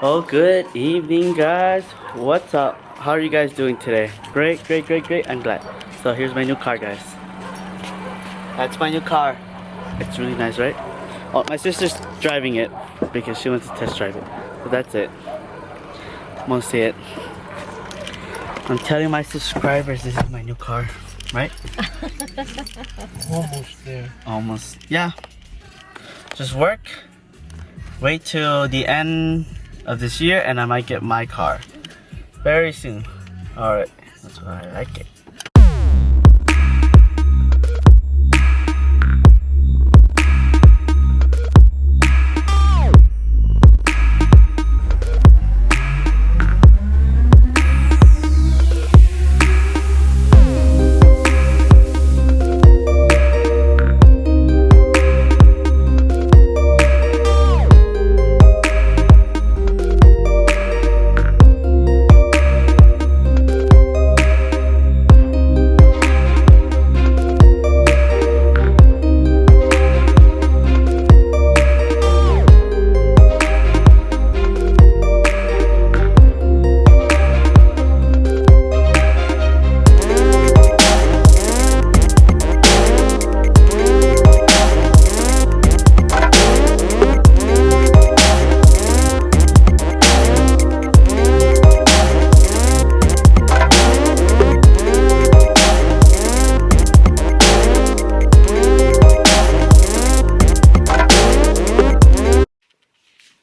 Oh, good evening, guys. What's up? How are you guys doing today? Great, great, great, great. I'm glad. So here's my new car, guys. That's my new car. It's really nice, right? Oh, my sister's driving it because she wants to test drive it. So that's it. Mostly it. I'm telling my subscribers this is my new car, right? Almost there. Almost. Yeah. Just work. Wait till the end of this year and I might get my car. Very soon. Alright. That's why I like it.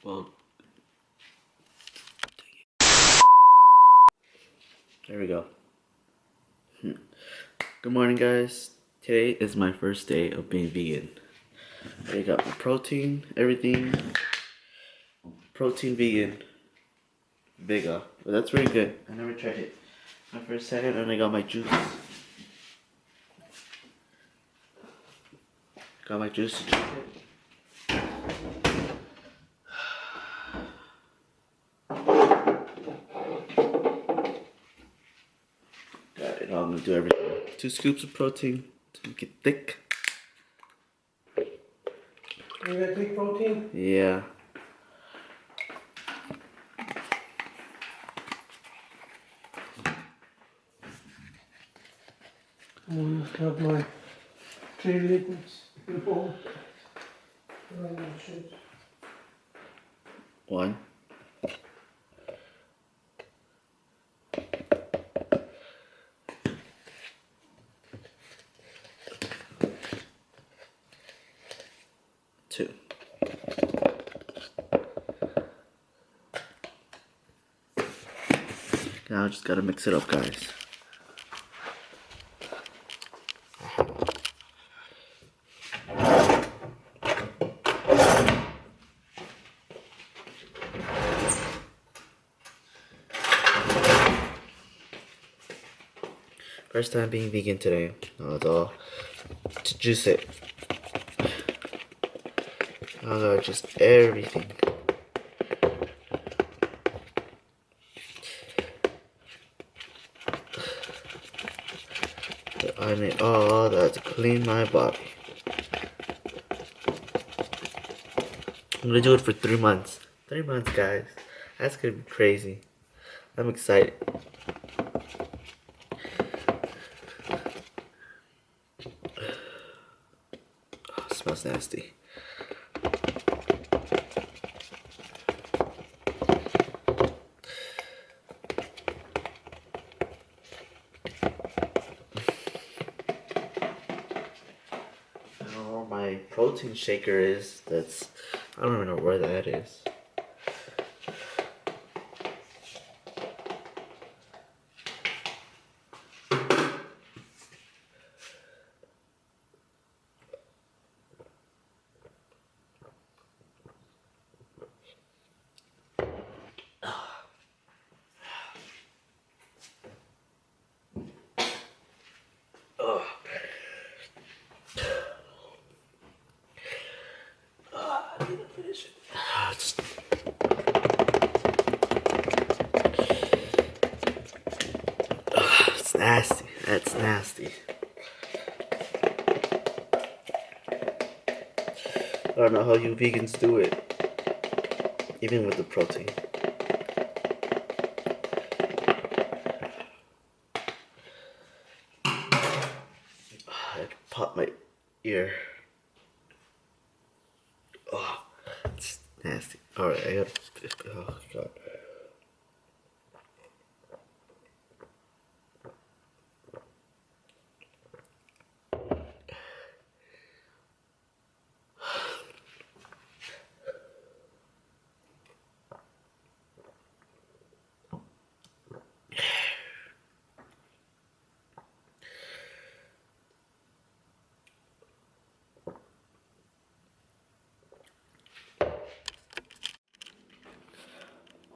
Well, there we go. Good morning, guys. Today is my first day of being vegan. I got my protein, everything. Protein vegan. Vega. But that's very good. I never tried it. I first had it and I got my juice. Got my juice to drink it. Got it. I'm gonna do everything. 2 scoops of protein to make it thick. You got big protein? Yeah. I'm gonna have my 3 liquids in bowl. 1. 2. Now I just gotta mix it up, guys. First time being vegan today. Now it's all to juice it. Now I gotta just everything. I need all that to clean my body. I'm gonna do it for 3 months. 3 months, guys. That's gonna be crazy. I'm excited. Oh, it smells nasty. I don't know where my protein shaker is. I don't even know where that is. I need to finish it. It's nasty. That's nasty. I don't know how you vegans do it. Even with the protein. Alright, I got. Oh god.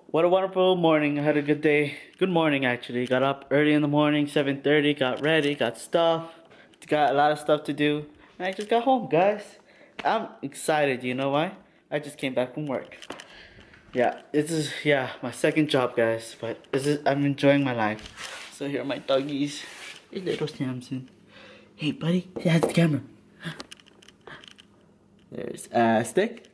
What a wonderful morning. I had a good day. Good morning, actually. Got up early in the morning, 7:30, got ready, got stuff. Got a lot of stuff to do. And I just got home, guys. I'm excited. You know why? I just came back from work. Yeah, this is, yeah, my second job, guys. But I'm enjoying my life. So here are my doggies. Hey, little Samson. Hey, buddy. Say hi to the camera. There's Stick.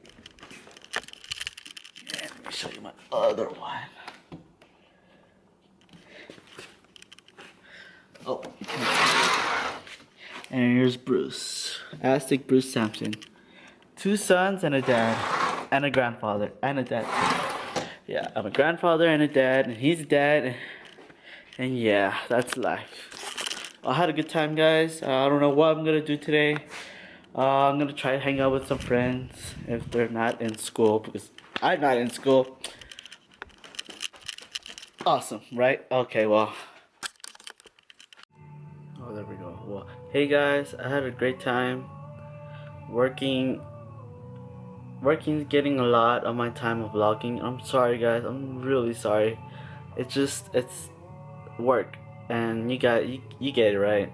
And let me show you my other one. Oh. And here's Bruce. Aztec Bruce Sampson. 2 sons and a dad. And a grandfather. And a dad. Yeah, I'm a grandfather and a dad. And he's a dad. And yeah, that's life. I had a good time, guys. I don't know what I'm gonna do today. I'm gonna try to hang out with some friends if they're not in school, because I'm not in school. Awesome, right? Okay, well. Oh, there we go. Well, hey guys, I had a great time working. Working's getting a lot of my time of vlogging. I'm sorry, guys. I'm really sorry. It's work, and you get it, right?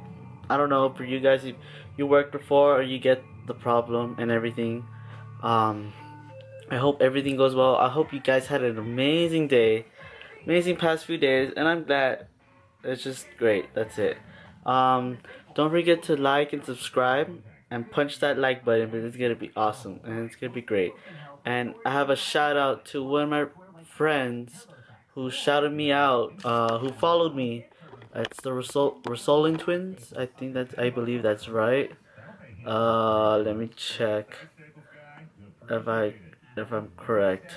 I don't know for you guys if you worked before or you get the problem and everything. Um, I hope everything goes well. I hope you guys had an amazing day, amazing past few days, and I'm glad. It's just great. That's it. Don't forget to like and subscribe and punch that like button, because it's gonna be awesome and it's gonna be great. And I have a shout out to one of my friends who shouted me out, who followed me. It's the Rosolin twins. I believe that's right. Let me check if I'm correct.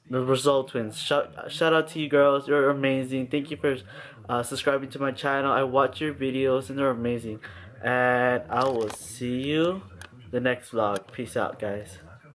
The Result Twins. Shout out to you girls. You're amazing. Thank you for subscribing to my channel. I watch your videos and they're amazing. And I will see you the next vlog. Peace out, guys.